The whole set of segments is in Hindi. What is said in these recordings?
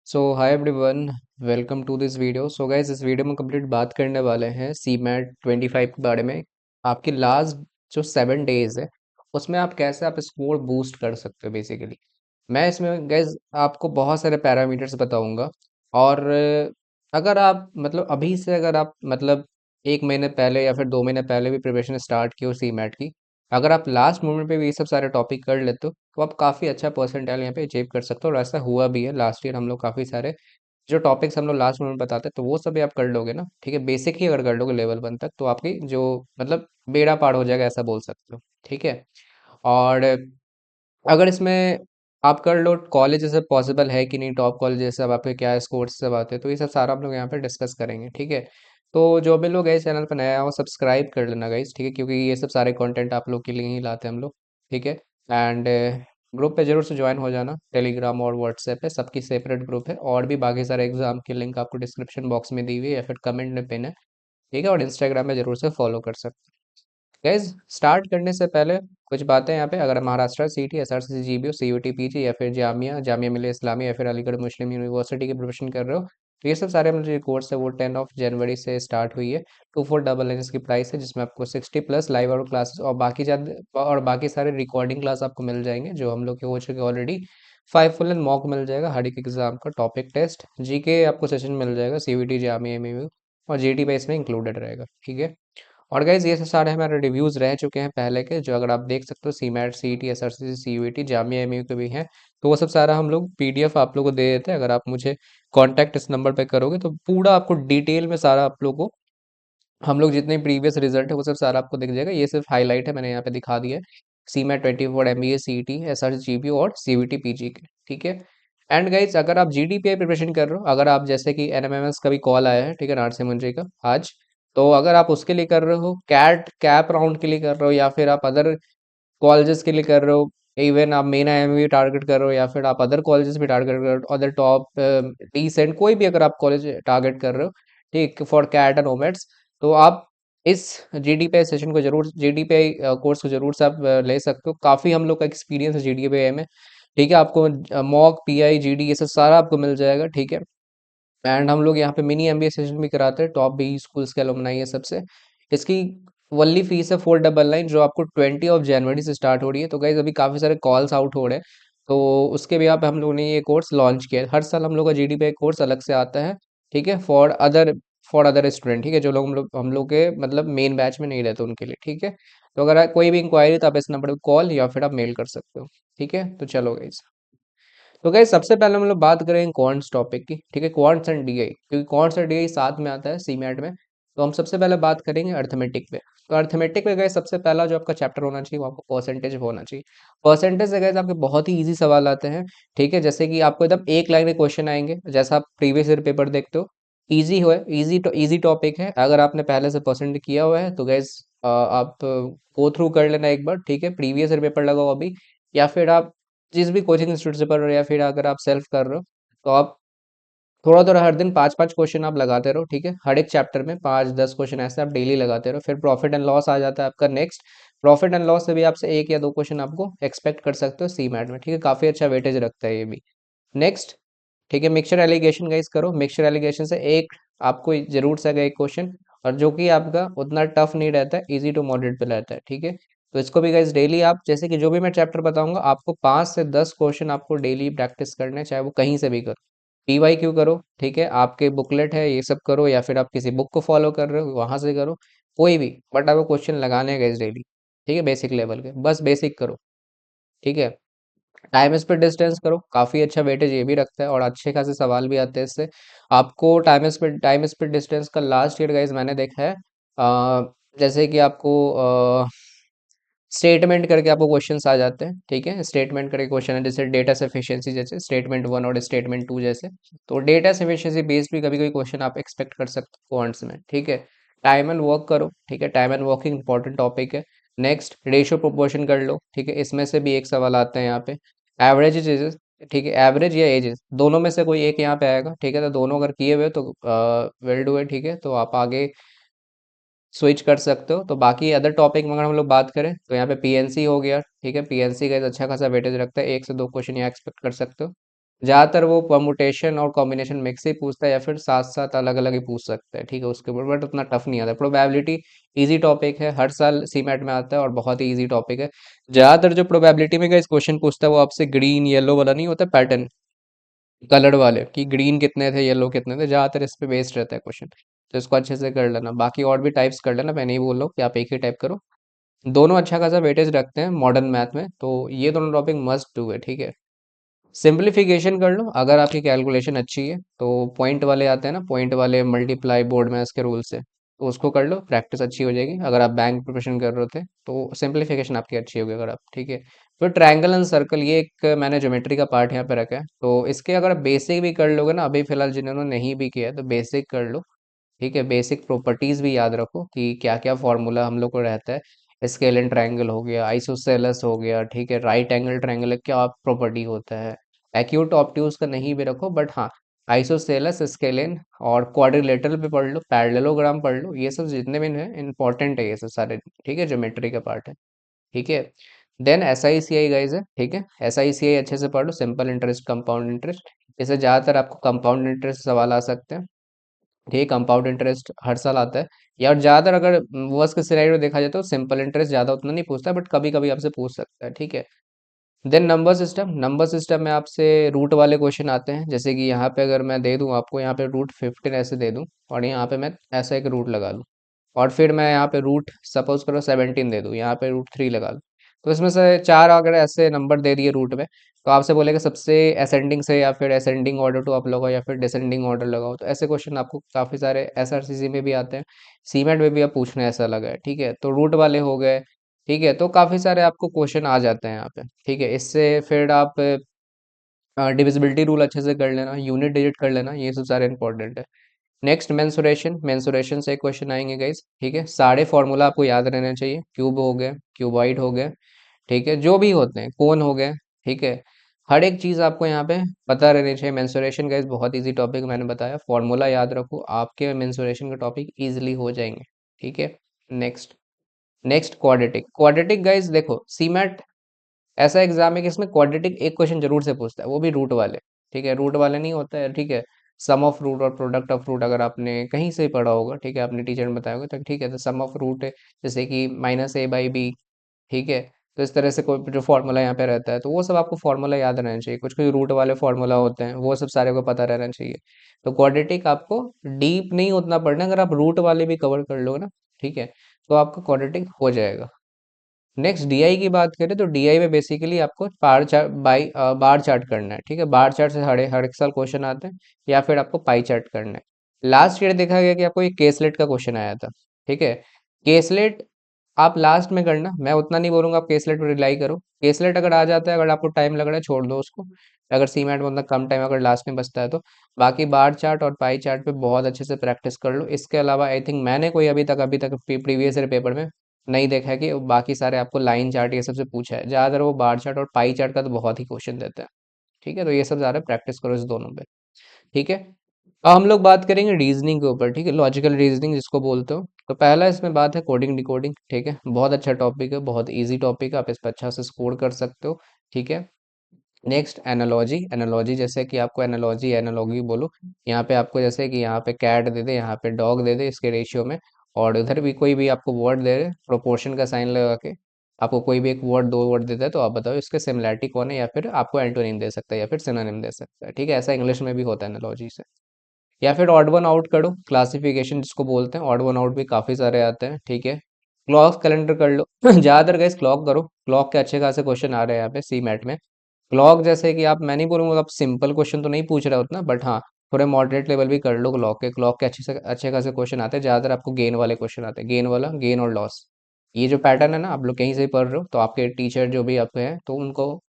So hi everyone, welcome to this video. So guys, इस वीडियो में कंप्लीट बात करने वाले हैं सी मैट 25 के बारे में। आपकी लास्ट जो 7 डेज है उसमें आप कैसे आप स्कोर बूस्ट कर सकते हो बेसिकली। मैं इसमें गाइस आपको बहुत सारे पैरामीटर्स बताऊंगा। और अगर आप मतलब अभी से अगर आप मतलब 1 महीने पहले या फिर 2 महीने पहले भी प्रिपरेशन स्टार्ट की हो सी मैट की, अगर आप लास्ट मोमेंट पे भी ये सब सारे टॉपिक कर लेते हो तो आप काफ़ी अच्छा परसेंटाइल यहाँ पे अचीव कर सकते हो। और ऐसा हुआ भी है, लास्ट ईयर हम लोग काफ़ी सारे जो टॉपिक्स हम लोग लास्ट मोमेंट बताते हैं तो वो सब भी आप कर लोगे ना, ठीक है। बेसिक ही अगर कर लोगे लेवल 1 तक तो आपकी जो मतलब बेड़ा पार हो जाएगा, ऐसा बोल सकते हो, ठीक है। और अगर इसमें आप कर लो कॉलेज जैसे पॉसिबल है कि नहीं, टॉप कॉलेज जैसे अब आपके क्या स्कोर्स सब आते हैं, तो ये सब सारा हम लोग यहाँ पे डिस्कस करेंगे, ठीक है। तो जो भी लोग इस चैनल पर नया हो सब्सक्राइब कर लेना गाइस, ठीक है, क्योंकि ये सब सारे कंटेंट आप लोग के लिए ही लाते हैं हम लोग, ठीक है। एंड ग्रुप पे जरूर से ज्वाइन हो जाना, टेलीग्राम और व्हाट्सएप पे सबकी सेपरेट ग्रुप है। और भी बाकी सारे एग्जाम की लिंक आपको डिस्क्रिप्शन बॉक्स में दी हुई है या फिर कमेंट में पिन है, ठीक है। और इंस्टाग्राम में जरूर से फॉलो कर सकते हैं। गाइज स्टार्ट करने से पहले कुछ बातें यहाँ पे, अगर महाराष्ट्र सीटी एसआरसीसी जीबीओ सीयूटी पीजी या फिर जामिया जामिया मिलिया इस्लामिया या फिर अलीगढ़ मुस्लिम यूनिवर्सिटी की प्रिपरेशन कर रहे हो, तो ये सब सारे मतलब जो कोर्स है वो 10 जनवरी से स्टार्ट हुई है। 2499 इसकी प्राइस है, जिसमें आपको 60+ लाइव और क्लासेस और बाकी ज्यादा और बाकी सारे रिकॉर्डिंग क्लास आपको मिल जाएंगे जो हम लोग के हो चुके ऑलरेडी। 5 फुल एंड मॉक मिल जाएगा, हर एक एग्जाम का टॉपिक टेस्ट, जीके आपको सेशन मिल जाएगा, सीवीटी जामिया एमएयू और जीटी पे इसमें इंक्लूडेड रहेगा, ठीक है। और गाइज ये सब सारे हमारे रिव्यूज रह चुके हैं पहले के, जो अगर आप देख सकते हो CMAT C T S R C C U T Jamia M U के भी हैं। तो वो सब सारा हम लोग पीडीएफ आप लोग को दे देते हैं। अगर आप मुझे कांटेक्ट इस नंबर पे करोगे तो पूरा आपको डिटेल में सारा आप लोग को हम लोग जितने प्रीवियस रिजल्ट है वो सब सारा आपको दिख जाएगा। ये सिर्फ हाईलाइट है, मैंने यहाँ पे दिखा दिया है। CMAT 24 MBA C T S R G P और सीवीटी पीजी के, ठीक है। एंड गाइज अगर आप जीडीपीआई प्रिपरेशन कर रहे हो, अगर आप जैसे कि एनएमएमएस का भी कॉल आया है, ठीक है, नार्से मुंजे का आज, तो अगर आप उसके लिए कर रहे हो, कैट कैप राउंड के लिए कर रहे हो, या फिर आप अदर कॉलेजेस के लिए कर रहे हो, इवन आप मेना एम भी टारगेट कर रहे हो, या फिर आप अदर कॉलेजेस भी टारगेट कर रहे हो, अदर टॉप डिसेंट कोई भी अगर आप कॉलेज टारगेट कर रहे हो, ठीक, फॉर कैट एंड ओमेट्स, तो आप इस जीडीपीआई सेशन को जरूर जीडीपीआई कोर्स को जरूर से आप ले सकते हो। काफ़ी हम लोग का एक्सपीरियंस है जीडीपीआई में, ठीक है। आपको मॉक पीआई जीडी ये सब सारा आपको मिल जाएगा, ठीक है। एंड हम लोग यहाँ पे मिनी एमबीए सेशन भी कराते हैं, टॉप बी स्कूल्स के अलुमनाई है सबसे। इसकी वनली फीस है 499, जो आपको 20 जनवरी से स्टार्ट हो रही है। तो गाइज अभी काफ़ी सारे कॉल्स आउट हो रहे हैं, तो उसके भी आप हम लोगों ने ये कोर्स लॉन्च किया है। हर साल हम लोग का जीडी पे कोर्स अलग से आता है, ठीक है, फॉर अदर स्टूडेंट, ठीक है, जो लोग हम लोग के मतलब मेन बैच में नहीं रहते उनके लिए, ठीक है। तो अगर कोई भी इंक्वायरी तो आप इस नंबर पर कॉल या फिर आप मेल कर सकते हो, ठीक है। तो चलो गाइज, तो गाइस सबसे पहले हम लोग बात करेंगे क्वांट्स टॉपिक की, ठीक है, क्वांट्स एंड डीआई, क्योंकि क्वांट्स और डीआई साथ में आता है सीमैट में। तो हम सबसे पहले बात करेंगे अर्थमेटिक पे। तो अर्थमेटिक पे गाइस सबसे पहला जो आपका चैप्टर होना चाहिए वो आपको परसेंटेज होना चाहिए। परसेंटेज से गाइस आपके बहुत ही इजी सवाल आते हैं, ठीक है। जैसे कि आपको एकदम एक लाइन के क्वेश्चन आएंगे, जैसा आप प्रीवियस ईयर पेपर देखते हो। इजी हो, इजी टॉपिक है। अगर आपने पहले से परसेंट किया हुआ है तो गाइस आप गो थ्रू कर लेना एक बार, ठीक है। प्रीवियस ईयर पेपर लगाओ अभी, या फिर आप जिस भी कोचिंग इंस्टीट्यूट से पढ़ रहे हो या फिर अगर आप सेल्फ कर रहे हो, तो आप थोड़ा थोड़ा हर दिन 5-5 क्वेश्चन आप लगाते रहो, ठीक है। हर एक चैप्टर में 5-10 क्वेश्चन ऐसे आप डेली लगाते रहो। फिर प्रॉफिट एंड लॉस आ जाता है आपका नेक्स्ट। प्रॉफिट एंड लॉस से भी आपसे 1 या 2 क्वेश्चन आपको एक्सपेक्ट कर सकते हो सी मैट में, ठीक है। काफी अच्छा वेटेज रखता है ये भी। नेक्स्ट, ठीक है, मिक्सचर एलिगेशन गाइस करो। मिक्सचर एलिगेशन से एक आपको जरूर से आएगा एक क्वेश्चन, और जो कि आपका उतना टफ नहीं रहता है, इजी टू मॉडरेट पे रहता है, ठीक है। तो इसको भी गाइस डेली आप जैसे कि जो भी मैं चैप्टर बताऊंगा आपको 5 से 10 क्वेश्चन आपको डेली प्रैक्टिस करने हैं, चाहे वो कहीं से भी करो। पीवाई क्यू करो, ठीक है, आपके बुकलेट है ये सब करो, या फिर आप किसी बुक को फॉलो कर रहे हो वहां से करो, कोई भी, बट आपको क्वेश्चन लगाने हैं गाइस डेली, ठीक है। बेसिक लेवल के बस बेसिक करो, ठीक है। टाइम स्पीड डिस्टेंस करो, काफी अच्छा वेटेज ये भी रखता है और अच्छे खासे सवाल भी आते हैं इससे। आपको टाइम स्पीड डिस्टेंस का लास्ट ईयर गाइज मैंने देखा है, जैसे कि आपको स्टेटमेंट करके आपको क्वेश्चंस आ जाते हैं, ठीक है। स्टेटमेंट करके क्वेश्चन है, जैसे डेटा सफिशिएंसी, जैसे स्टेटमेंट 1 और स्टेटमेंट 2 जैसे। तो डेटा सफिशिएंसी बेस्ड भी कभी कभी क्वेश्चन आप एक्सपेक्ट कर सकते हो क्वांट्स में, ठीक है। टाइम एंड वर्क करो, ठीक है, time and working important topic है। नेक्स्ट, रेशियो प्रोपोर्शन कर लो, ठीक है, इसमें से भी एक सवाल आता है यहाँ पे। एवरेज एजेस, ठीक है, एवरेज या एजेस दोनों में से कोई एक यहाँ पे आएगा, ठीक है। तो दोनों अगर किए हुए तो वेल डू है, ठीक है, तो आप आगे स्विच कर सकते हो। तो बाकी अदर टॉपिक में अगर हम लोग बात करें तो यहाँ पे पीएनसी हो गया, ठीक है। पीएनसी का एक अच्छा खासा वेटेज रखता है, 1 से 2 क्वेश्चन यहाँ एक्सपेक्ट कर सकते हो। ज़्यादातर वो परमुटेशन और कॉम्बिनेशन मिक्स ही पूछता है, या फिर साथ साथ अलग अलग ही पूछ सकता है, ठीक है, उसके ऊपर बट उतना टफ नहीं आता। प्रोबेबिलिटी इजी टॉपिक है, हर साल सीमेट में आता है और बहुत ही इजी टॉपिक है। ज़्यादातर जो प्रोबेबिलिटी में का इस क्वेश्चन पूछता है वो आपसे ग्रीन येलो वाला नहीं होता पैटर्न, कलर्ड वाले कि ग्रीन कितने थे येलो कितने थे, ज़्यादातर इस पे बेस्ड रहता है क्वेश्चन। तो इसको अच्छे से कर लेना, बाकी और भी टाइप्स कर लेना, मैं नहीं बोल रहा हूँ कि आप एक ही टाइप करो। दोनों अच्छा खासा वेटेज रखते हैं मॉडर्न मैथ में, तो ये दोनों टॉपिक मस्ट डू है, ठीक है। सिंप्लीफिकेशन कर लो अगर आपकी कैलकुलेशन अच्छी है तो। पॉइंट वाले आते हैं ना, पॉइंट वाले मल्टीप्लाई बोर्ड में इसके रूल से, तो उसको कर लो, प्रैक्टिस अच्छी हो जाएगी। अगर आप बैंक प्रिपरेशन कर रहे होते तो सिंप्लीफिकेशन आपकी अच्छी होगी अगर आप, ठीक है। फिर ट्रायंगल एंड सर्कल, ये एक मैंने ज्योमेट्री का पार्ट यहाँ पे रखा है, तो इसके अगर बेसिक भी कर लोगे ना, अभी फिलहाल जिन्होंने नहीं भी किया है तो बेसिक कर लो, ठीक है। बेसिक प्रॉपर्टीज भी याद रखो कि क्या क्या फॉर्मूला हम लोग को रहता है। स्केल एंड ट्रायंगल हो गया, आइसोसेलेस हो गया, ठीक है, राइट एंगल ट्रायंगल क्या प्रॉपर्टी होता है। एक्यूट ऑब्ट्यूज का नहीं भी रखो, बट हाँ, आइसोसेलेस, स्केलेन और क्वाड्रिलेटरल पे पढ़ लो, पैरेललोग्राम पढ़ लो, ये सब जितने भी हैं इंपॉर्टेंट है ये सब सारे, ठीक है, ज्योमेट्री का पार्ट है, ठीक है। Then S I C I guys है, ठीक है, एस आई सी आई अच्छे से पढ़ लो, सिंपल इंटरेस्ट, कंपाउंड इंटरेस्ट, इससे ज़्यादातर आपको कंपाउंड इंटरेस्ट सवाल आ सकते हैं, ठीक है। कंपाउंड इंटरेस्ट हर साल आता है, या और ज़्यादातर अगर वर्स्ट के सिनेरियो देखा जाए तो सिंपल इंटरेस्ट ज़्यादा उतना नहीं पूछता, बट कभी कभी आपसे पूछ सकता है, ठीक है। Then number system, number system में आपसे रूट वाले क्वेश्चन आते हैं, जैसे कि यहाँ पे अगर मैं दे दूँ आपको, यहाँ पे रूट 15 ऐसे दे दूँ, और यहाँ पे मैं ऐसा एक रूट लगा लूँ, और फिर मैं यहाँ पे रूट सपोज करो 17 दे दूँ, यहाँ पे रूट 3 लगा लूँ, तो इसमें से चार अगर ऐसे नंबर दे दिए रूट में, तो आपसे बोलेगा सबसे असेंडिंग से, या फिर असेंडिंग ऑर्डर टू आप लगाओ, या फिर डिसेंडिंग ऑर्डर लगाओ। तो ऐसे क्वेश्चन आपको काफ़ी सारे एसआरसीसी में भी आते हैं, सीमेट में भी आप पूछने ऐसा लगा है, ठीक है, तो रूट वाले हो गए, ठीक है। तो काफ़ी सारे आपको क्वेश्चन आ जाते हैं यहाँ पे, ठीक है। इससे फिर आप डिविजिबिलिटी रूल अच्छे से कर लेना, यूनिट डिजिट कर लेना, ये सब सारे इंपॉर्टेंट है। नेक्स्ट मेंसुरेशन, मेंसुरेशन से क्वेश्चन आएंगे गाइस, ठीक है। सारे फॉर्मूला आपको याद रहने चाहिए, क्यूब हो गए, क्यूबॉइड हो गए, ठीक है, जो भी होते हैं, कोन हो गए, ठीक है। हर एक चीज़ आपको यहाँ पे पता रहनी चाहिए। मेंसुरेशन गाइस बहुत इजी टॉपिक मैंने बताया, फॉर्मूला याद रखो, आपके मेंसुरेशन के टॉपिक इजीली हो जाएंगे, ठीक है। Next, next quadratic, quadratic guys देखो सीमेट ऐसा एग्जाम है कि इसमें क्वाड्रेटिक एक क्वेश्चन जरूर से पूछता है, वो भी रूट वाले, ठीक है, रूट वाले नहीं होता है, ठीक है। सम ऑफ रूट और प्रोडक्ट ऑफ रूट अगर आपने कहीं से ही पढ़ा होगा, ठीक है, आपने टीचर ने बताया होगा, तो ठीक है, तो सम ऑफ रूट है जैसे कि -a/b, ठीक है। तो इस तरह से कोई जो फॉर्मूला यहाँ पे रहता है, तो वो सब आपको फॉर्मूला याद रहना चाहिए, कुछ कुछ रूट वाले फॉर्मूला होते हैं, वो सब सारे को पता रहना चाहिए। तो क्वाड्रेटिक आपको डीप नहीं उतना पढ़ना, अगर आप रूट वाले भी कवर कर लो ना, ठीक है, तो आपका क्वाड्रेटिक हो जाएगा। नेक्स्ट डीआई की बात करें तो डीआई में बेसिकली आपको बार चार्ट करना है, ठीक है। बार चार्ट से हर हर एक साल क्वेश्चन आते हैं, या फिर आपको पाई चार्ट करना है। लास्ट ईयर देखा गया कि आपको एक केसलेट का क्वेश्चन आया था, ठीक है। केसलेट आप लास्ट में करना, मैं उतना नहीं बोलूंगा, आप केसलेट पर रिलाई करो। केसलेट अगर आ जाता है, अगर आपको टाइम लग रहा है छोड़ दो उसको, अगर सीमेट में उतना कम टाइम अगर लास्ट में बचता है तो। बाकी बार चार्ट और पाई चार्ट पे बहुत अच्छे से प्रैक्टिस कर लो। इसके अलावा आई थिंक मैंने कोई अभी तक प्रीवियस ईयर पेपर में नहीं देखा है कि बाकी सारे आपको लाइन चार्ट ये सबसे पूछा है, ज़्यादातर वो बार चार्ट और पाई चार्ट का तो बहुत ही क्वेश्चन देते हैं, ठीक है। तो ये सब ज़्यादा प्रैक्टिस करो इस दोनों पे, ठीक है। अब हम लोग बात करेंगे रीजनिंग के ऊपर, ठीक है, लॉजिकल रीजनिंग जिसको बोलते हो। तो पहला इसमें बात है कोडिंग डिकोडिंग, ठीक है, बहुत अच्छा टॉपिक है, बहुत इजी टॉपिक है, आप इस पर अच्छा से स्कोर कर सकते हो, ठीक है। नेक्स्ट एनालॉजी, एनालॉजी जैसे कि आपको एनालॉजी एनालॉगी बोलो, यहाँ पे आपको जैसे कि यहाँ पे कैट दे दे, यहाँ पे डॉग दे दे इसके रेशियो में, और उधर भी कोई भी आपको वर्ड दे दे प्रोपोर्शन का साइन लगा के, आपको कोई भी एक वर्ड, दो वर्ड देता है, तो आप बताओ इसके सिमिलैरिटी कौन है, या फिर आपको एंटोनिम दे सकता है, या फिर सिनोनिम दे सकता है, ठीक है। ऐसा इंग्लिश में भी होता है एनालॉजी से। या फिर ऑड वन आउट करो, क्लासिफिकेशन जिसको बोलते हैं, ऑड वन आउट भी काफ़ी सारे आते हैं, ठीक है। क्लॉक कैलेंडर कर लो ज़्यादातर गाइस क्लॉक करो, क्लॉक के अच्छे खासे क्वेश्चन आ रहे हैं यहाँ पे सी मैट में। क्लॉक जैसे कि आप, मैं नहीं बोलूँगा आप सिंपल क्वेश्चन तो नहीं पूछ रहे उतना, बट हाँ, थोड़े मॉडरेट लेवल भी कर लो क्लॉक के अच्छे खासे क्वेश्चन आते हैं। ज़्यादातर आपको गेन वाले क्वेश्चन आते हैं, गेन वाला, गेन और लॉस, ये जो पैटर्न है ना, आप लोग कहीं से ही पढ़ रहे हो तो आपके टीचर जो भी आपके हैं तो उनको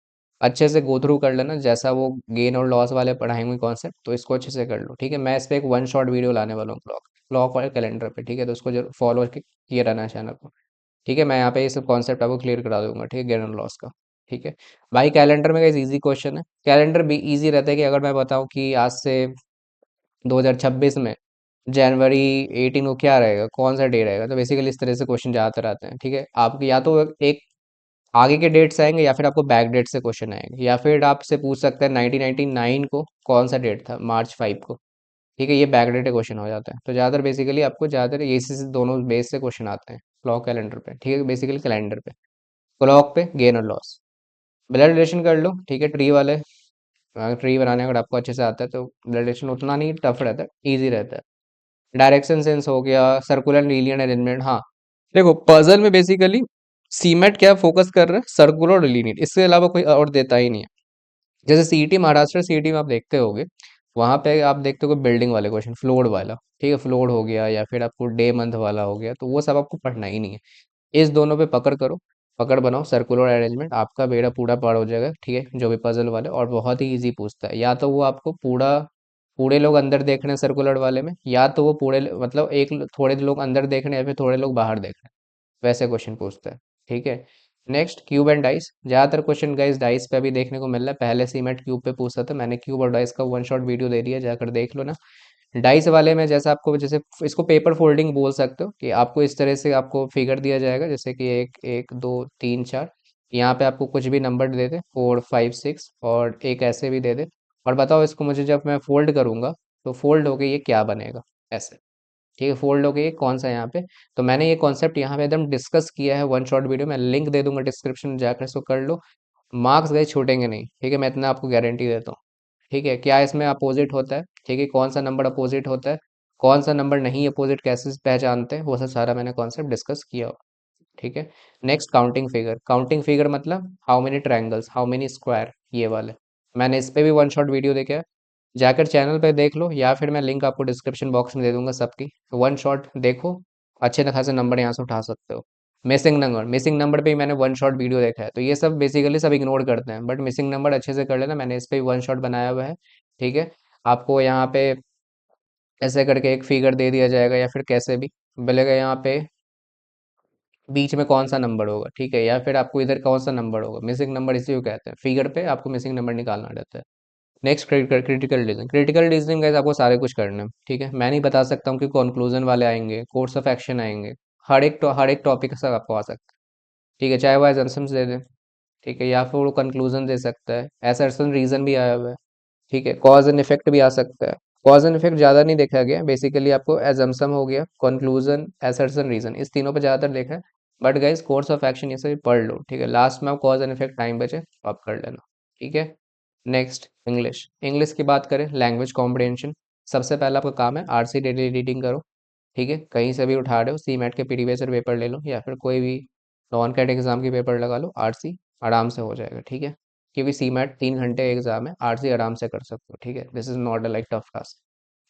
अच्छे से गो थ्रू कर लेना, जैसा वो गेन और लॉस वाले पढ़ाएंगे कॉन्सेप्ट, तो इसको अच्छे से कर लो, ठीक है। मैं इस पे एक वन शॉट वीडियो लाने वाला हूँ क्लॉक क्लॉक वाले कैलेंडर पे, ठीक है, तो उसको जरूर फॉलो किए रहना चैनल को, ठीक है। मैं यहाँ पे ये सब कॉन्सेप्ट आपको क्लियर करा दूंगा, ठीक है, गेन और लॉस का, ठीक है। भाई कैलेंडर में इजी क्वेश्चन है, कैलेंडर भी इजी रहता है कि अगर मैं बताऊं कि आज से 2026 में जनवरी 18 को क्या रहेगा, कौन सा डे रहेगा, तो बेसिकली इस तरह से क्वेश्चन ज़्यादातर आते हैं, ठीक है। आपकी या तो एक आगे के डेट्स आएंगे या फिर आपको बैक डेट से क्वेश्चन आएंगे, या फिर आपसे पूछ सकते हैं 1999 को कौन सा डेट था, मार्च 5 को। ठीक है, ये बैक डेटेड क्वेश्चन हो जाता है। तो ज़्यादातर बेसिकली आपको ज़्यादातर ये से दोनों बेस से क्वेश्चन आते हैं क्लॉक कैलेंडर पे। ठीक है, बेसिकली कैलेंडर पे, क्लॉक पे गेन और लॉस। ब्लड रिलेशन कर लो, ठीक है, ट्री वाले। ट्री बनाने अगर आपको अच्छे से आता है तो ब्लड रिलेशन उतना नहीं टफ रहता है, ईजी रहता है। डायरेक्शन सेंस हो गया, सर्कुलर लीनियर अरेंजमेंट। हाँ, देखो पजल में बेसिकली सीमेट क्या फोकस कर रहा है, सर्कुलर और लीनियर, इसके अलावा कोई और देता ही नहीं है। जैसे सीईटी, महाराष्ट्र सीईटी में आप देखते होगे, वहां पे आप देखते हो बिल्डिंग वाले क्वेश्चन, फ्लोर वाला। ठीक है, फ्लोर हो गया या फिर आपको डे मंथ वाला हो गया, तो वो सब आपको पढ़ना ही नहीं है। इस दोनों पे पकड़ करो, पकड़ बनाओ, सर्कुलर अरेंजमेंट, आपका बेड़ा पूरा पार हो जाएगा। ठीक है, जो भी पजल वाले, और बहुत ही इजी पूछता है। या तो वो आपको पूरा पूरे लोग अंदर देख रहे हैं सर्कुलर वाले में, या तो वो मतलब थोड़े लोग अंदर देख रहे हैं या फिर थोड़े लोग बाहर देख रहे हैं, वैसे क्वेश्चन पूछता है। ठीक है, नेक्स्ट क्यूब एंड डाइस। ज़्यादातर क्वेश्चन गाइस डाइस पे अभी देखने को मिल रहा है, पहले सीमेट क्यूब पे पूछता था। मैंने क्यूब और डाइस का वन शॉट वीडियो दे दिया, जाकर देख लो ना। डाइस वाले में जैसा आपको, जैसे इसको पेपर फोल्डिंग बोल सकते हो, कि आपको इस तरह से आपको फिगर दिया जाएगा, जैसे कि 1 1 2 3 4। यहाँ पे आपको कुछ भी नंबर दे दे, 4 5 6, और एक ऐसे भी दे दे, और बताओ इसको मुझे जब मैं फोल्ड करूंगा तो फोल्ड होके ये क्या बनेगा, ऐसे। ठीक है, फोल्ड होके ये कौन सा यहाँ पे। तो मैंने ये कॉन्सेप्ट यहाँ पे एकदम डिस्कस किया है वन शॉट वीडियो में, लिंक दे दूंगा डिस्क्रिप्शन में, जाकर इसको कर लो। मार्क्स गए छूटेंगे नहीं, ठीक है, मैं इतना आपको गारंटी देता हूँ। ठीक है, क्या इसमें अपोजिट होता है, ठीक है, कौन सा नंबर अपोजिट होता है, कौन सा नंबर नहीं अपोजिट, कैसे पहचानते हैं, वो सब सारा मैंने कॉन्सेप्ट डिस्कस किया हो। ठीक है, next counting figure. Counting figure मतलब how many triangles, how many square, ये वाले। मैंने इस पे भी वन शॉट वीडियो देखा है, जाकर चैनल पे देख लो, या फिर मैं लिंक आपको डिस्क्रिप्शन बॉक्स में दे दूंगा सबकी। वन शॉट देखो, अच्छे खासे नंबर यहाँ से उठा सकते हो। मिसिंग नंबर पे ही मैंने वन शॉट वीडियो देखा है, तो ये सब बेसिकली सब इग्नोर करते हैं, बट मिसिंग नंबर अच्छे से कर लेना, मैंने इस पे भी वन शॉट बनाया हुआ है। ठीक है, आपको यहाँ पे ऐसे करके एक फिगर दे दिया जाएगा, या फिर कैसे भी बोलेगा, यहाँ पे बीच में कौन सा नंबर होगा, ठीक है, या फिर आपको इधर कौन सा नंबर होगा, मिसिंग नंबर इसी को कहते हैं, फिगर पे आपको मिसिंग नंबर निकालना रहता है। Next critical reasoning. Critical reasoning guys आपको सारे कुछ करना है। ठीक है, मैं नहीं बता सकता हूँ कि कंक्लूजन वाले आएंगे, कोर्स ऑफ एक्शन आएंगे, हर एक टॉपिक से आपको आ सकता है। ठीक है, चाहे वो एजम्पशंस दे दे, ठीक है, या फिर वो कंक्लूजन दे सकता है, असर्शन रीजन भी आया हुआ है। ठीक है, कॉज एंड इफेक्ट भी आ सकता है। कॉज एंड इफेक्ट ज़्यादा नहीं देखा गया, बेसिकली आपको एजम्पशन हो गया, कंक्लूजन, असर्शन, रीजन, इस तीनों पे ज़्यादातर देखा है। But guys course of action ये सभी पढ़ लो। ठीक है, लास्ट में आप कॉज एंड इफेक्ट टाइम बचे तो आप कर लेना। ठीक है, नेक्स्ट इंग्लिश। इंग्लिश की बात करें, लैंग्वेज कॉम्प्रिहेंशन। सबसे पहला आपका काम है आरसी डेली रीडिंग करो। ठीक है, कहीं से भी उठा रहे हो, सी मैट के प्रीवियस ईयर पेपर ले लो, या फिर कोई भी नॉन कैट एग्जाम की पेपर लगा लो, आरसी आराम से हो जाएगा। ठीक है, क्योंकि सी मैट 3 घंटे एग्जाम है, आरसी आराम से कर सकते हो। ठीक है, this is not a like tough task.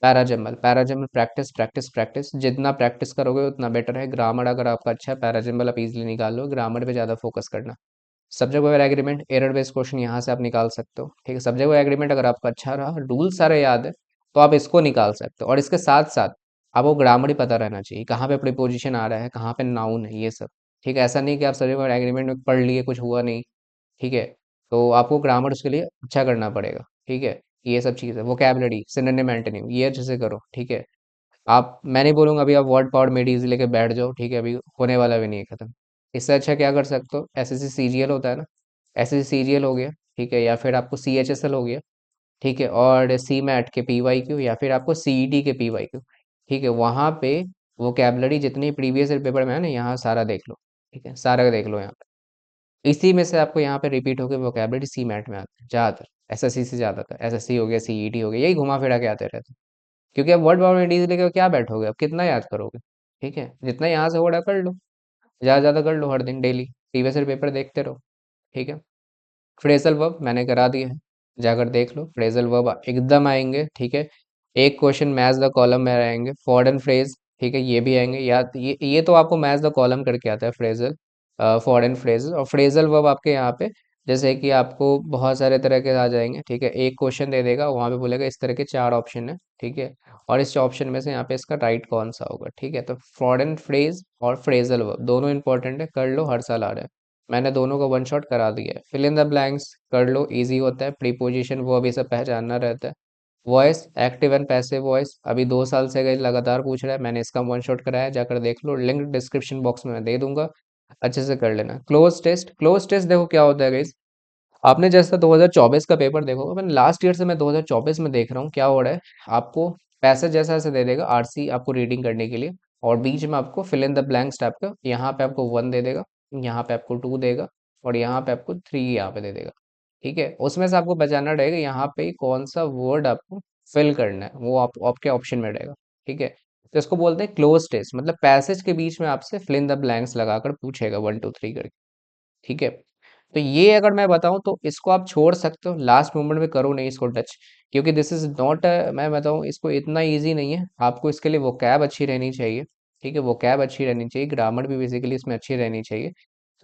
Parajumble, parajumble practice practice practice, जितना प्रैक्टिस करोगे उतना बेटर है। ग्रामर अगर आपका अच्छा है, पैराजम्बल आप इजीली निकाल लो, ग्रामर पे ज़्यादा फोकस करना। Subject wise agreement, error based question यहाँ से आप निकाल सकते हो। ठीक है, सब्जेक्ट वाइज एग्रीमेंट अगर आपका अच्छा रहा, रूल सारे याद है, तो आप इसको निकाल सकते हो। और इसके साथ साथ आपको ग्रामर ही पता रहना चाहिए, कहाँ पे प्रीपोजिशन आ रहा है, कहाँ पे नाउन है, ये सब। ठीक है, ऐसा नहीं कि आप सब्जेक्ट वाइज एग्रीमेंट में पढ़ लिए, कुछ हुआ नहीं। ठीक है, तो आपको ग्रामर उसके लिए अच्छा करना पड़ेगा। ठीक है, ये सब चीज़ है, वोकेबलरी, सिनोनिम, एंटोनिम, ये अच्छे से करो। ठीक है, आप, मैं नहीं बोलूँगा अभी आप वर्ड पावर मेड इजी लेके बैठ जाओ। ठीक है, अभी होने वाला भी नहीं है खत्म। इससे अच्छा क्या कर सकते हो, एसएससी सीजीएल होता है ना, एसएससी सीजीएल हो गया। ठीक है, या फिर आपको सीएचएसएल हो गया। ठीक है, और सी मैट के पीवाईक्यू, या फिर आपको सीईटी के पीवाईक्यू। ठीक है, वहाँ पे वोकेबलरी जितनी प्रीवियस पेपर में है ना, यहाँ सारा देख लो। ठीक है, सारा देख लो यहाँ पे, इसी में से आपको यहाँ पे रिपीट होकर वोकेबलरी सी मैट में आते हैं ज़्यादातर, एसएससी से ज़्यादातर, एसएससी हो गया, सीईटी हो गया, यही घुमा फिरा के आते रहते हैं। क्योंकि अब वर्ड बाउंड इंडीज लेके क्या बैठोगे, अब कितना याद करोगे। ठीक है, जितना यहाँ से हो रहा है कर लो, ज़्यादा ज़्यादा कर लो, हर दिन डेली प्रीवियस ईयर पेपर देखते रहो। ठीक है, फ्रेजल वर्ब मैंने करा दिया है, जाकर देख लो, फ्रेजल वर्ब एकदम आएंगे। ठीक है, एक क्वेश्चन मैच द कॉलम में आएंगे, फॉरेन फ्रेज। ठीक है, ये भी आएंगे, या ये तो आपको मैच द कॉलम करके आता है, फ्रेजल, फॉरेन फ्रेज और फ्रेजल वर्ब आपके यहाँ पे, जैसे कि आपको बहुत सारे तरह के आ जाएंगे। ठीक है, एक क्वेश्चन दे देगा, वहाँ पे बोलेगा इस तरह के 4 ऑप्शन है। ठीक है, और इस ऑप्शन में से यहाँ पे इसका राइट कौन सा होगा। ठीक है, तो फॉरेन फ्रेज और फ्रेजल वर्ब दोनों इंपॉर्टेंट है, कर लो, हर साल आ रहा है। मैंने दोनों का वन शॉट करा दिया है। फिल इन द ब्लैंक्स कर लो, इजी होता है, प्रीपोजिशन वो अभी सब पहचानना रहता है। Voice, active and passive voice, अभी 2 साल से गए लगातार पूछ रहा है, मैंने इसका वन शॉट कराया है, जाकर देख लो, लिंक डिस्क्रिप्शन बॉक्स में मैं दे दूंगा। अच्छे से कर लेना। क्लोज टेस्ट देखो क्या होता है गाइस, आपने जैसा 2024 का पेपर देखो, मैंने लास्ट ईयर से मैं 2024 में देख रहा हूँ क्या हो रहा है। आपको पैसेज जैसा ऐसे दे देगा आरसी आपको रीडिंग करने के लिए, और बीच में आपको fill in the blanks type का, यहाँ पे आपको 1 दे देगा, यहाँ पे आपको 2 देगा, और यहाँ पे आपको 3 यहाँ पे दे देगा। ठीक है, उसमें से आपको बचाना रहेगा यहाँ पे कौन सा वर्ड आपको फिल करना है, वो आप आपके ऑप्शन में रहेगा। ठीक है, तो इसको बोलते हैं क्लोज टेस्ट, मतलब पैसेज के बीच में आपसे फिल इन द ब्लैंक्स लगाकर पूछेगा 1 2 3 करके। ठीक है, तो ये अगर मैं बताऊं तो इसको आप छोड़ सकते हो, लास्ट मोमेंट में करो नहीं इसको टच, क्योंकि दिस इज नॉट, मैं बताऊं इसको इतना इजी नहीं है। आपको इसके लिए वोकैब अच्छी रहनी चाहिए। ठीक है, वोकैब अच्छी रहनी चाहिए, ग्रामर भी बेसिकली इसमें अच्छी रहनी चाहिए।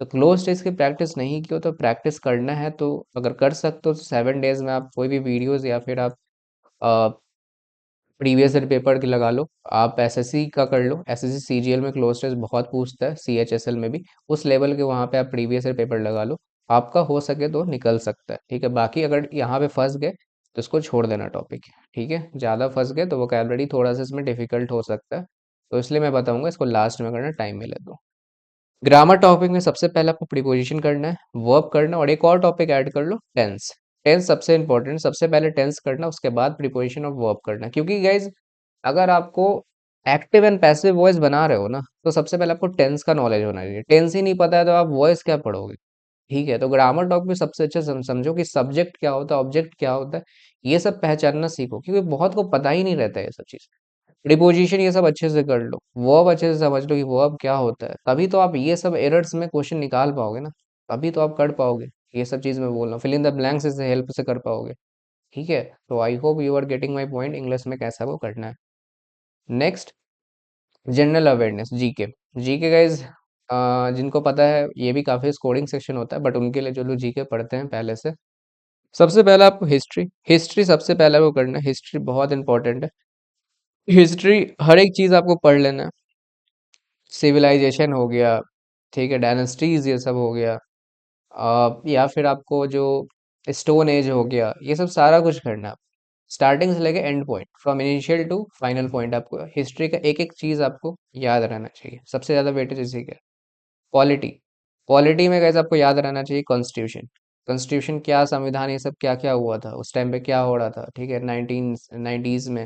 तो क्लोज टेस्ट की प्रैक्टिस नहीं की हो तो प्रैक्टिस करना है, तो अगर कर सकते हो तो 7 डेज में आप कोई भी वीडियोस या फिर आप प्रीवियस ईयर पेपर की लगा लो, आप एसएससी का कर लो, एसएससी सीजीएल में क्लोज टेस्ट बहुत पूछता है, सीएचएसएल में भी उस लेवल के, वहाँ पे आप प्रीवियस ईयर पेपर लगा लो, आपका हो सके तो निकल सकता है। ठीक है, बाकी अगर यहाँ पे फंस गए तो इसको छोड़ देना टॉपिक। ठीक है, ज़्यादा फंस गए तो वोकैबुलरी थोड़ा सा इसमें डिफिकल्ट हो सकता है, तो इसलिए मैं बताऊंगा इसको लास्ट में करना, टाइम मिले तो। ग्रामर टॉपिक में सबसे पहले आपको प्रीपोजिशन करना है, वर्ब करना, और एक और टॉपिक ऐड कर लो, टेंस। टेंस सबसे इंपॉर्टेंट, सबसे पहले टेंस करना, उसके बाद प्रीपोजिशन और वर्ब करना, क्योंकि गाइज अगर आपको एक्टिव एंड पैसिव वॉइस बना रहे हो ना, तो सबसे पहले आपको टेंस का नॉलेज होना चाहिए। टेंस ही नहीं पता है तो आप वॉइस क्या पढ़ोगे। ठीक है, तो ग्रामर टॉपिक में सबसे अच्छा समझो कि सब्जेक्ट क्या होता है, ऑब्जेक्ट क्या होता है, ये सब पहचानना सीखो, क्योंकि बहुत को पता ही नहीं रहता है ये सब चीज़। प्रीपोजिशन ये सब अच्छे से कर लो, वर्ब अच्छे से समझ लो कि वर्ब क्या होता है, तभी तो आप ये सब एरर्स में क्वेश्चन निकाल पाओगे ना, तभी तो आप कर पाओगे। ये सब चीज़ मैं बोल रहा हूँ, फिल इन द ब्लैंक्स से हेल्प से कर पाओगे। ठीक है, तो I hope you are getting my point, English में कैसा वो करना है। Next, general awareness, GK. GK guys जिनको पता है ये भी काफ़ी स्कोरिंग सेक्शन होता है, बट उनके लिए जो लोग जीके पढ़ते हैं पहले से, सबसे पहले आपको हिस्ट्री, हिस्ट्री सबसे पहले वो करना है, हिस्ट्री बहुत इंपॉर्टेंट है। हिस्ट्री हर एक चीज़ आपको पढ़ लेना है, सिविलाइजेशन हो गया, ठीक है, डायनेस्टीज ये सब हो गया, या फिर आपको जो स्टोन एज हो गया, ये सब सारा कुछ करना है। स्टार्टिंग से लेके end point, from initial to final point, आपको हिस्ट्री का एक एक चीज आपको याद रहना चाहिए, सबसे ज्यादा वेटेज इसी का। पॉलिटी, पॉलिटी में कैसे आपको याद रहना चाहिए, कॉन्स्टिट्यूशन, कॉन्स्टिट्यूशन क्या, संविधान, ये सब क्या क्या हुआ था उस टाइम पे, क्या हो रहा था। ठीक है, 1990s में।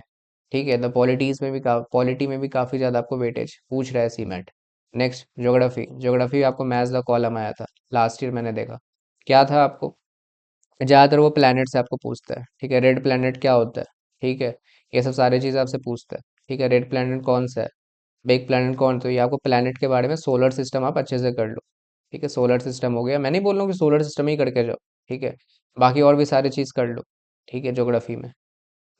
ठीक है, तो पॉलिटीज में भी पॉलिटी में भी काफी ज्यादा आपको वेटेज पूछ रहा है सीमेट। नेक्स्ट, ज्योग्राफी, ज्योग्राफी आपको मैथ्स का कॉलम आया था लास्ट ईयर, मैंने देखा क्या था आपको, ज्यादातर वो प्लैनेट से आपको पूछता है। ठीक है, रेड प्लैनेट क्या होता है। ठीक है, ये सब सारी चीज़ आपसे पूछता है। ठीक है, रेड प्लैनेट कौन सा है, बिग प्लैनेट कौन, तो ये आपको प्लैनेट के बारे में, सोलर सिस्टम आप अच्छे से कर लो। ठीक है, सोलर सिस्टम हो गया, मैं नहीं बोल रहा हूँ कि सोलर सिस्टम ही करके जाओ। ठीक है, बाकी और भी सारी चीज़ कर लो। ठीक है, ज्योग्राफी में।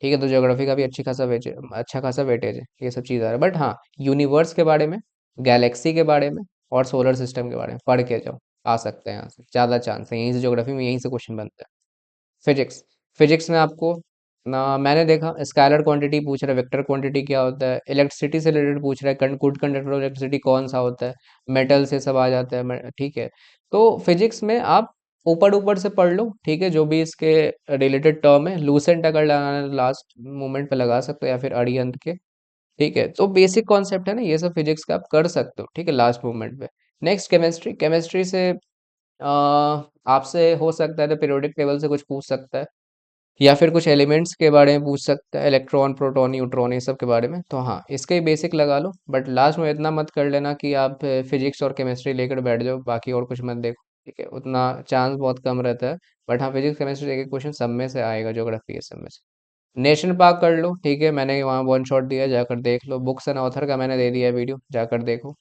ठीक है, तो ज्योग्राफी का भी अच्छा खासा वेटेज है, ये सब चीज़ आ रहा है, बट हाँ, यूनिवर्स के बारे में, गैलेक्सी के बारे में, और सोलर सिस्टम के बारे में पढ़ के जाओ, आ सकते हैं यहाँ से, ज़्यादा चांस है, यहीं से ज्योग्राफी में यहीं से क्वेश्चन बनता है। फिजिक्स, फिजिक्स में आपको ना, मैंने देखा स्केलर क्वांटिटी पूछ रहा है, वेक्टर क्वांटिटी क्या होता है, इलेक्ट्रिसिटी से रिलेटेड पूछ रहा है, गुड कंडक्टर ऑफ इलेक्ट्रिसिटी कौन सा होता है, मेटल से सब आ जाता है। ठीक है, तो फिजिक्स में आप ऊपर ऊपर से पढ़ लो। ठीक है, जो भी इसके रिलेटेड टर्म है, लूसेंट अगर लगाना है लास्ट मोमेंट पे लगा सकते हो, या फिर अड़ियंत के। ठीक है, तो बेसिक कॉन्सेप्ट है ना, ये सब फिजिक्स का आप कर सकते हो। ठीक है, लास्ट मोमेंट पे। नेक्स्ट, केमिस्ट्री, केमिस्ट्री से आपसे हो सकता है तो पीरियोडिक टेबल से कुछ पूछ सकता है, या फिर कुछ एलिमेंट्स के बारे में पूछ सकता है, इलेक्ट्रॉन, प्रोटॉन, न्यूट्रॉन, ये सब के बारे में। तो हाँ, इसके बेसिक लगा लो, बट लास्ट में इतना मत कर लेना कि आप फिजिक्स और केमिस्ट्री लेकर बैठ जाओ, बाकी और कुछ मत देखो। ठीक है, उतना चांस बहुत कम रहता है, बट हाँ, फिजिक्स केमिस्ट्री एक एक क्वेश्चन सब में से आएगा, ज्योग्राफी ये सब में से। नेशनल पार्क कर लो। ठीक है, मैंने वहाँ वन शॉट दिया, जाकर देख लो, बुक्स एंड ऑथर का मैंने दे दिया वीडियो, जाकर देखो।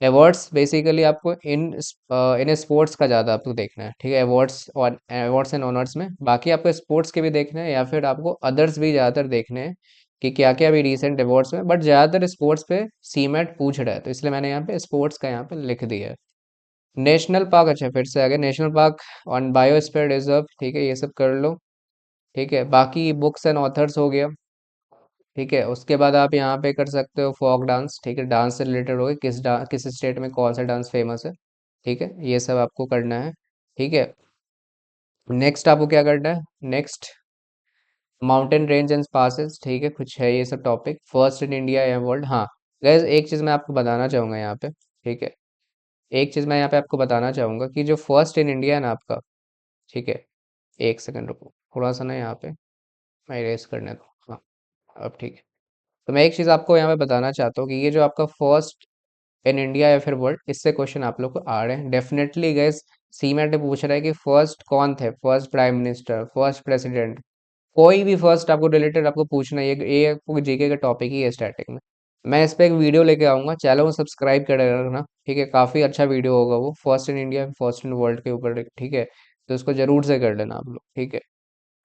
अवार्ड्स बेसिकली आपको इन स्पोर्ट्स का ज़्यादा आपको देखना है। ठीक है, अवार्ड्स और अवार्ड्स एंड ऑनर्स में, बाकी आपको स्पोर्ट्स के भी देखने हैं, या फिर आपको अदर्स भी ज़्यादातर देखने हैं कि क्या क्या भी रिसेंट अवार्ड्स में, बट ज़्यादातर स्पोर्ट्स पे सीमेट पूछ रहा है, तो इसलिए मैंने यहाँ पे स्पोर्ट्स का यहाँ पे लिख दिया है। नेशनल पार्क, अच्छा फिर से आगे, national park on biosphere reserve, ठीक है, ये सब कर लो। ठीक है, बाकी बुक्स एंड ऑथर्स हो गया। ठीक है, उसके बाद आप यहाँ पे कर सकते हो फोक डांस। ठीक है, डांस से रिलेटेड हो गए, किस स्टेट में कौन सा डांस फेमस है। ठीक है, ये सब आपको करना है। ठीक है, नेक्स्ट आपको क्या करना है, next, mountain range and passes. ठीक है, कुछ है ये सब टॉपिक, फर्स्ट इन इंडिया या वर्ल्ड। हाँ गैस, एक चीज़ मैं आपको बताना चाहूँगा यहाँ पे। ठीक है, एक चीज़ मैं यहाँ पे आपको बताना चाहूँगा कि जो फर्स्ट इन इंडिया है ना आपका, ठीक है, एक सेकंड रुको, थोड़ा सा ना यहाँ पे मैं इरेज करने दो। हाँ, अब ठीक है। तो मैं एक चीज़ आपको यहाँ पे बताना चाहता हूँ कि ये जो आपका फर्स्ट इन इंडिया या फिर वर्ल्ड, इससे क्वेश्चन आप लोग को आ रहे हैं डेफिनेटली गैस। सीमेट पूछ रहा है कि फर्स्ट कौन थे, first prime minister, first president, कोई भी फर्स्ट आपको रिलेटेड आपको पूछना है, ये आपको जीके का टॉपिक ही है स्टार्टिंग में। मैं इस पे एक वीडियो लेके आऊंगा, चैनल को सब्सक्राइब कर रखना, ठीक है, काफी अच्छा वीडियो होगा वो, first in India first in world के ऊपर, ठीक है। तो उसको जरूर से कर लेना आप लोग, ठीक है।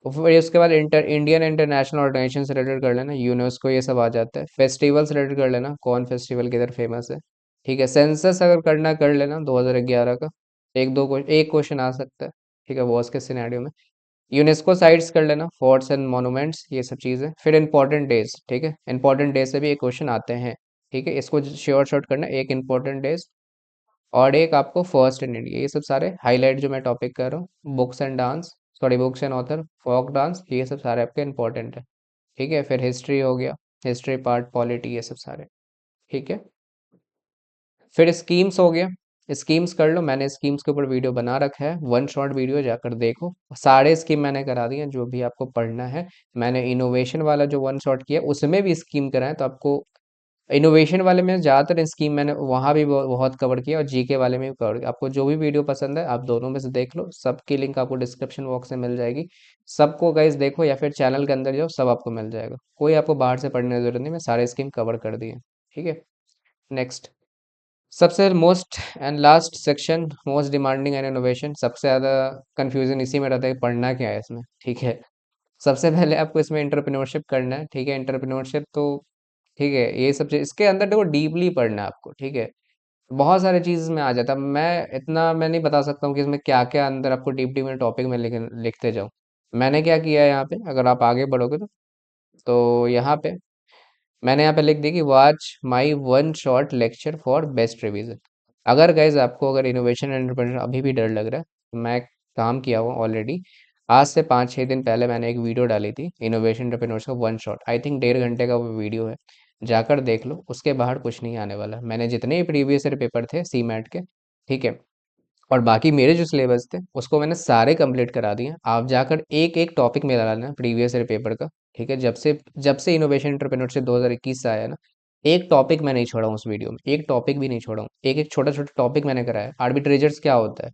और फिर उसके बाद इंडियन इंटरनेशनल ऑर्गेनाइजेशन से रिलेटेड कर लेना, यूनेस्को ये सब आ जाता है। फेस्टिवल से रिलेटेड कर लेना, कौन फेस्टिवल किधर फेमस है, ठीक है। सेंसस अगर करना कर लेना 2011 का, एक क्वेश्चन आ सकता है, ठीक है, वॉर्स के सिनेरियो में। यूनेस्को साइट्स कर लेना, फोर्ट्स एंड मॉन्यूमेंट्स, ये सब चीज़ें। फिर इंपॉर्टेंट डेज, ठीक है, इंपॉर्टेंट डेज से भी एक क्वेश्चन आते हैं, ठीक है, इसको श्योर शॉर्ट करना, एक इंपॉर्टेंट डेज और एक आपको फर्स्ट इन इंडिया, ये सब सारे हाईलाइट जो मैं टॉपिक कर रहा हूँ। Books and dance, sorry books and author, folk dance, ये सब सारे आपके इंपॉर्टेंट है, ठीक है। फिर हिस्ट्री हो गया, हिस्ट्री पार्ट, पॉलिटी, ये सब सारे, ठीक है। फिर स्कीम्स हो गया, स्कीम्स कर लो, मैंने स्कीम्स के ऊपर वीडियो बना रखा है, वन शॉट वीडियो, जाकर देखो। सारे स्कीम मैंने करा दिए हैं जो भी आपको पढ़ना है। मैंने इनोवेशन वाला जो वन शॉट किया उसमें भी स्कीम कराए, तो आपको इनोवेशन वाले में ज़्यादातर स्कीम मैंने वहाँ भी बहुत कवर किया और जीके वाले में भी कवर किया। आपको जो भी वीडियो पसंद है आप दोनों में से देख लो, सबकी लिंक आपको डिस्क्रिप्शन बॉक्स में मिल जाएगी। सबको गाइस देखो या फिर चैनल के अंदर जाओ, सब आपको मिल जाएगा, कोई आपको बाहर से पढ़ने की जरूरत नहीं, मैं सारे स्कीम कवर कर दिए, ठीक है। नेक्स्ट, सबसे most and last section, most demanding and innovation, सबसे ज़्यादा कंफ्यूजन इसी में रहता है कि पढ़ना क्या है इसमें, ठीक है। सबसे पहले आपको इसमें एंटरप्रेन्योरशिप करना है, ठीक है। एंटरप्रेन्योरशिप तो ठीक है, ये सब चीज़ इसके अंदर देखो डीपली पढ़ना है आपको, ठीक है। बहुत सारी चीज़ इसमें आ जाता है, मैं नहीं बता सकता हूँ कि इसमें क्या क्या अंदर आपको डीप डीप में टॉपिक में लिखते जाऊँ। मैंने क्या किया है यहाँ पे, अगर आप आगे बढ़ोगे तो यहाँ पे मैंने यहाँ पे लिख दी कि watch my one short lecture for best revision. अगर गाइज आपको अगर इनोवेशन एंड एंटरप्रेन्योरशिप अभी भी डर लग रहा है, तो मैं काम किया हुआ ऑलरेडी। आज से 5-6 दिन पहले मैंने एक वीडियो डाली थी इनोवेशन एंटरप्रेन्योरशिप का वन शॉट, आई थिंक 1.5 घंटे का वो वीडियो है, जाकर देख लो, उसके बाहर कुछ नहीं आने वाला। मैंने जितने भी प्रीवियस ईयर पेपर थे सी मैट के, ठीक है, और बाकी मेरे जो सिलेबस थे उसको मैंने सारे कंप्लीट करा दिए। आप जाकर एक एक टॉपिक में डालना प्रीवियस ईयर पेपर का, ठीक है। जब से इनोवेशन एंटरप्रेन्योरशिप 2021 से आया ना, एक टॉपिक मैं नहीं छोड़ा हूँ उस वीडियो में, एक टॉपिक भी नहीं छोड़ा हूँ, एक एक छोटा छोटा टॉपिक मैंने कराया। आर्बिट्रेजर्स क्या होता है,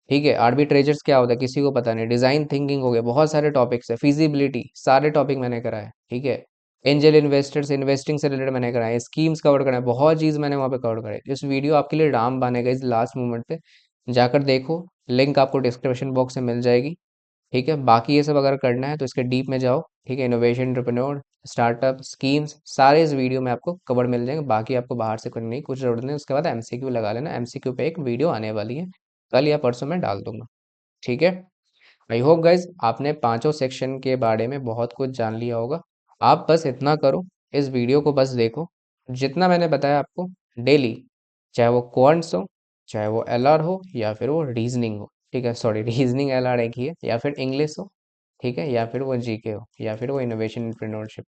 ठीक है, आर्बिट्रेजर्स क्या होता है किसी को पता नहीं, डिजाइन थिंकिंग हो गया, बहुत सारे टॉपिक्स है, फिजिबिलिटी, सारे टॉपिक मैंने कराए, ठीक है। एंजल इन्वेस्टर्स, इन्वेस्टिंग से रिलेटेड मैंने कराए, स्कीम्स कवर कराए, बहुत चीज मैंने वहाँ पे कवर कराई। इस वीडियो आपके लिए राम बनेगा इस लास्ट मोमेंट पे, जाकर देखो, लिंक आपको डिस्क्रिप्शन बॉक्स में मिल जाएगी, ठीक है। बाकी ये सब अगर करना है तो इसके डीप में जाओ, ठीक है। इनोवेशन एंटरप्रेन्योर, स्टार्टअप, स्कीम्स, सारे इस वीडियो में आपको कवर मिल जाएंगे। बाकी आपको बाहर से करने की कुछ जरूरत नहीं। उसके बाद एमसीक्यू लगा लेना, एमसीक्यू पे एक वीडियो आने वाली है, कल या परसों में डाल दूंगा, ठीक है। आई होप गाइज आपने पांचों सेक्शन के बारे में बहुत कुछ जान लिया होगा। आप बस इतना करो, इस वीडियो को बस देखो, जितना मैंने बताया आपको डेली, चाहे वो क्वांट्स हो, चाहे वो एलआर हो, या फिर वो रीजनिंग हो, ठीक है, सॉरी रीजनिंग एलआर एक ही है, या फिर इंग्लिश हो, ठीक है, या फिर वो जीके हो, या फिर वो इनोवेशन एंटरप्रेन्योरशिप।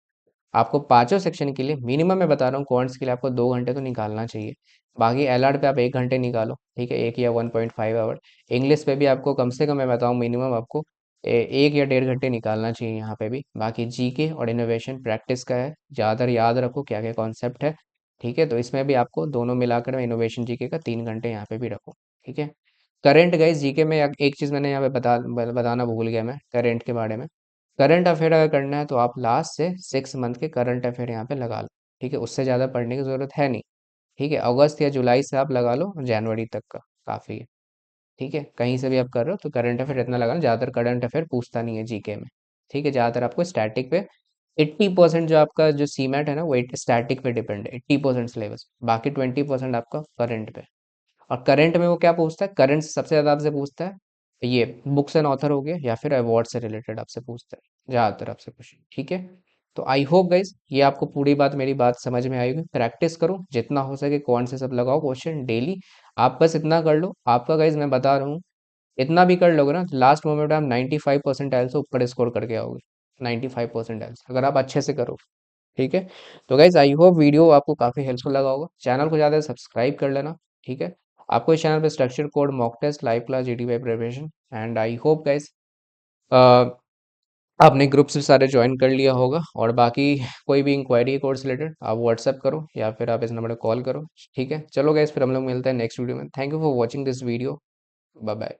आपको पांचों सेक्शन के लिए मिनिमम मैं बता रहा हूँ, क्वांट्स के लिए आपको 2 घंटे तो निकालना चाहिए। बाकी एलआर पे आप 1 घंटे निकालो, ठीक है, 1 या 1.5 आवर। इंग्लिश पे भी आपको कम से कम मैं बताऊँ मिनिमम आपको 1 या 1.5 घंटे निकालना चाहिए यहाँ पे भी। बाकी जीके और इनोवेशन प्रैक्टिस का है, ज़्यादातर याद रखो क्या क्या कॉन्सेप्ट है, ठीक है। तो इसमें भी आपको दोनों मिलाकर इनोवेशन जीके का 3 घंटे यहाँ पे भी रखो, ठीक है। करंट गाइस जीके में एक चीज़ मैंने यहाँ पे बताना भूल गया, मैं करंट के बारे में। करंट अफेयर अगर करना है तो आप लास्ट से 6 मंथ के करंट अफेयर यहाँ पे लगा लो, ठीक है, उससे ज़्यादा पढ़ने की ज़रूरत है नहीं, ठीक है। अगस्त या जुलाई से आप लगा लो जनवरी तक का, काफ़ी है, ठीक है। कहीं से भी आप कर रहे हो तो करंट अफेयर इतना लगाना, ज़्यादातर करंट अफेयर पूछता नहीं है जीके में, ठीक है। ज़्यादातर आपको स्टैटिक पे 80% जो आपका जो सीमेट है ना वो स्टैटिक पे डिपेंड है, 80% सिलेबस, बाकी 20% आपका करंट पे। और करंट में वो क्या पूछता है, करंट से सबसे ज्यादा आपसे पूछता है ये बुक्स एंड ऑथर हो गया, या फिर अवार्ड से रिलेटेड आपसे पूछता है ज्यादातर आपसे क्वेश्चन, ठीक है। तो आई होप गाइज ये आपको पूरी बात, मेरी बात समझ में आएगी। प्रैक्टिस करो जितना हो सके, कौन से सब लगाओ क्वेश्चन डेली। आप बस इतना कर लो, आपका गाइज मैं बता रहा हूँ, इतना भी कर लोगे ना, लास्ट मोमेंट आप 95% से ऊपर स्कोर करके आओगे, 95% अगर आप अच्छे से करो, ठीक है। तो गाइज आई होप वीडियो आपको काफी हेल्पफुल लगा होगा, चैनल को ज्यादा सब्सक्राइब कर लेना, ठीक है। आपको इस चैनल पे structure code, mock test, live class, GTY preparation and I hope guys आपने ग्रुप्स भी सारे ज्वाइन कर लिया होगा। और बाकी कोई भी इंक्वायरी है कोर्स रिलेटेड, आप व्हाट्सअप करो या फिर आप इस नंबर पर कॉल करो। ठीक है, चलो गाइस, फिर हम लोग मिलते हैं नेक्स्ट वीडियो में। Thank you for watching this video. Bye bye.